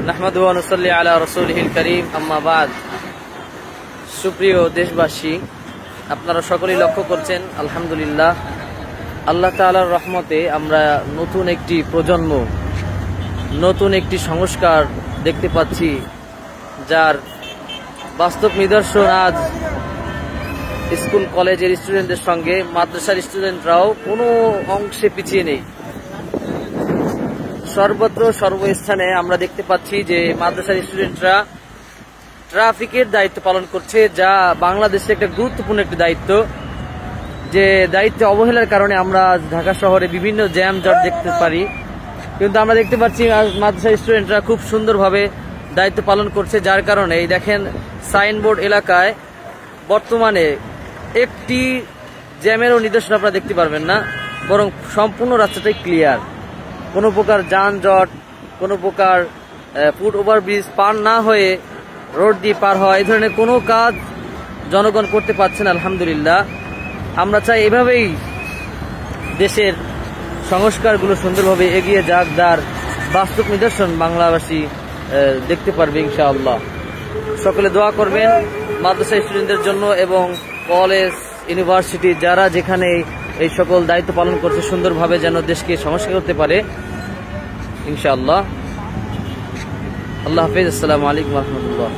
নাহমাদুহু ওয়া নুসাল্লি আলা রাসূলিহিল কারীম, আম্মা বাদ। সুপ্রিয় দেশবাসী, আপনারা সকলেই লক্ষ্য করছেন, আলহামদুলিল্লাহ আল্লাহ তাআলার রহমতে আমরা নতুন একটি প্রজন্ম, নতুন একটি সংস্কার দেখতে পাচ্ছি, যার বাস্তব নিদর্শন আজ স্কুল কলেজের স্টুডেন্টদের সঙ্গে মাদ্রাসার স্টুডেন্টরাও কোনো অংশে পিছিয়ে নেই। সর্বত্র সর্বস্থানে আমরা দেখতে পাচ্ছি যে মাদ্রাসার স্টুডেন্টরা ট্রাফিকের দায়িত্ব পালন করছে, যা বাংলাদেশে একটা গুরুত্বপূর্ণ একটি দায়িত্ব। যে দায়িত্বে অবহেলার কারণে আমরা ঢাকা শহরে বিভিন্ন জ্যাম জট দেখতে পারি, কিন্তু আমরা দেখতে পাচ্ছি মাদ্রাসার স্টুডেন্টরা খুব সুন্দরভাবে দায়িত্ব পালন করছে, যার কারণে এই দেখেন সাইনবোর্ড এলাকায় বর্তমানে একটি জ্যামেরও নিদর্শন আপনারা দেখতে পারবেন না, বরং সম্পূর্ণ রাস্তাটাই ক্লিয়ার। কোনো প্রকার যানজট, কোনো প্রকার ফুট ওভারব্রিজ পার না হয়ে রোড দিয়ে পার হওয়া, এই ধরনের কোনো কাজ জনগণ করতে পারছেন। আলহামদুলিল্লাহ, আমরা চাই এভাবেই দেশের সংস্কারগুলো সুন্দরভাবে এগিয়ে যাক, যার বাস্তব নিদর্শন বাংলাবাসী দেখতে পারবে ইনশাআল্লাহ। সকলে দোয়া করবেন মাদ্রাসা স্টুডেন্টদের জন্য এবং কলেজ ইউনিভার্সিটি যারা যেখানে এই সকল দায়িত্ব পালন করছে সুন্দরভাবে যেন দেশকে সংস্কার করতে পারে ইনশাআল্লাহ। আল্লাহ হাফেজ। আসসালামু আলাইকুম ওয়া রাহমাতুল্লাহ।